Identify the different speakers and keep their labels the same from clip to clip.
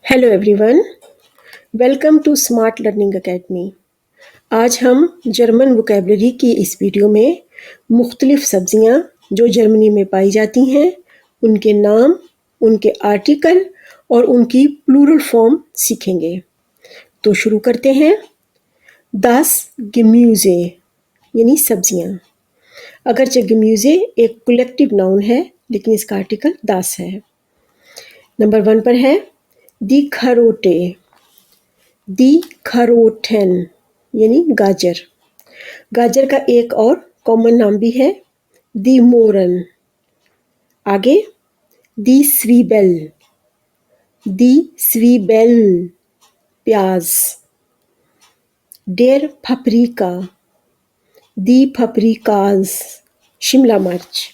Speaker 1: Hello everyone, welcome to smart learning academy. आज हम German vocabulary की इस वीडियो में मुख्तलिफ सब्ज़ियाँ जो जर्मनी में पाई जाती हैं उनके नाम, उनके आर्टिकल और उनकी प्लूरल फॉर्म सीखेंगे। तो शुरू करते हैं। दास गेम्यूज़े यानी सब्ज़ियाँ। अगरचे गेम्यूज़े एक कलेक्टिव नाउन है लेकिन इसका आर्टिकल दास है। नंबर 1 पर है दी खरोटे, दी खरोटेन यानी गाजर। गाजर का एक और कॉमन नाम भी है दी मोरन। आगे दी स्वीबेल, दी स्वीबेल प्याज। डेर फपरिका, दी फपरिकाज शिमला मिर्च।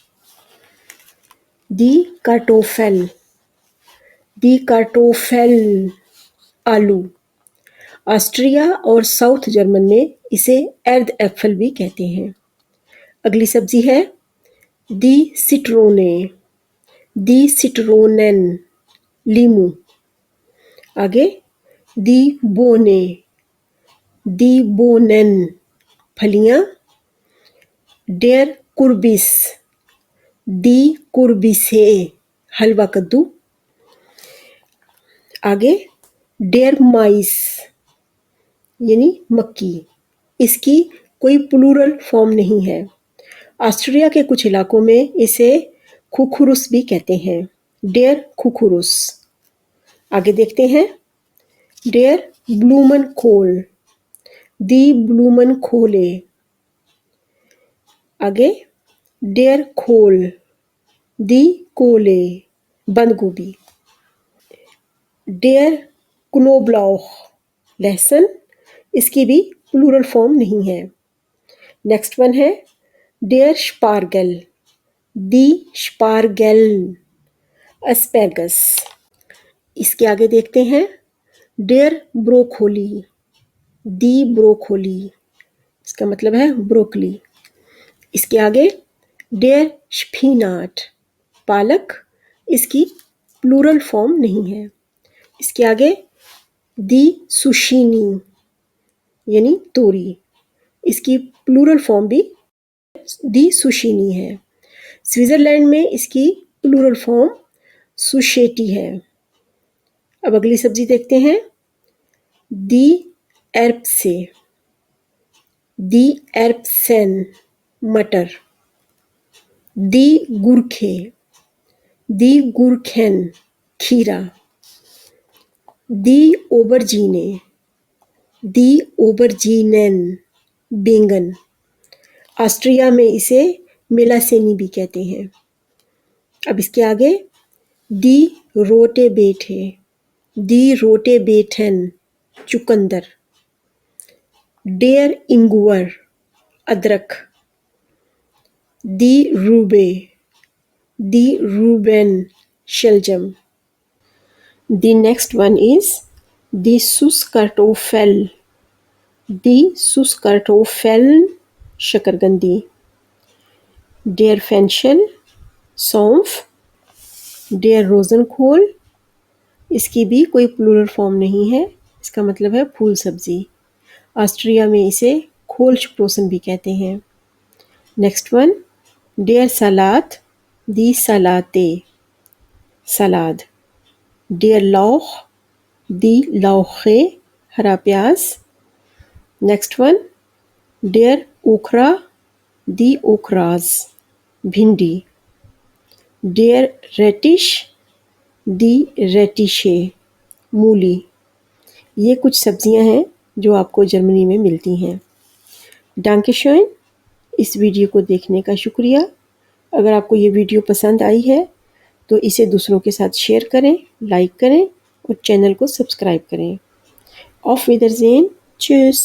Speaker 1: दी कार्टोफेल, दी कार्टोफेल आलू। ऑस्ट्रिया और साउथ जर्मन में इसे एर्द एप्फल भी कहते हैं। अगली सब्जी है दी सिट्रोने, दी सिट्रोनेन लीमू। आगे दी बोने, दी बोनेन फलियां। डेर कुर्बिस, दी कुर्बिसे हलवा कद्दू। आगे डेर माइस यानी मक्की। इसकी कोई प्लूरल फॉर्म नहीं है। ऑस्ट्रिया के कुछ इलाकों में इसे खुखुरुस भी कहते हैं, डेर खुखुरुस। आगे देखते हैं डेर ब्लूमन खोल, दी ब्लूमन खोले। आगे डेर खोल, दी कोले बंद गोभी। डेर क्नोब्लॉख लहसुन। इसकी भी प्लूरल फॉर्म नहीं है। नेक्स्ट वन है डेर स्पार्गल, दी स्पार्गल अस्पैगस। इसके आगे देखते हैं डेर ब्रोकोली, दी ब्रोकोली इसका मतलब है ब्रोकली। इसके आगे डेर स्पिनाट पालक। इसकी प्लूरल फॉर्म नहीं है। इसके आगे दी सुशीनी यानी तोरी। इसकी प्लूरल फॉर्म भी दी सुशीनी है। स्विट्ज़रलैंड में इसकी प्लूरल फॉर्म सुशेटी है। अब अगली सब्जी देखते हैं दी एर्पसे, दी एर्पसेन मटर। दी गुरखे, दी गुरखेन खीरा। दी ओबरजीने, दी ओबरजीनेन बैंगन। ऑस्ट्रिया में इसे मेलासेनी भी कहते हैं। अब इसके आगे दी रोटे बेटे, दी रोटे बेटन चुकंदर। डेर इंगुअर अदरक। दी रूबे, दी रूबेन शलजम। दी नेक्स्ट वन इज दी सुसकर्टोफेल, दी सुसकर्टोफेल शकरकंदी। डेर फेंशल सौंफ। डेर रोज़नकोल। इसकी भी कोई प्लूरल फॉर्म नहीं है। इसका मतलब है फूल सब्जी। ऑस्ट्रिया में इसे खोलस्प्रोसन भी कहते हैं। नेक्स्ट वन डेर सलाद, दी सलाते सलाद। डेर लौख, दी लौखे हरा प्याज। नेक्स्ट वन डेर ओखरा, दी ओखराज भिंडी। डेर रेटिश, दी रेटिशे मूली। ये कुछ सब्जियां हैं जो आपको जर्मनी में मिलती हैं। डांकेशॉइन। इस वीडियो को देखने का शुक्रिया। अगर आपको ये वीडियो पसंद आई है तो इसे दूसरों के साथ शेयर करें, लाइक करें और चैनल को सब्सक्राइब करें। ऑफ विदरज़ेन, चूस।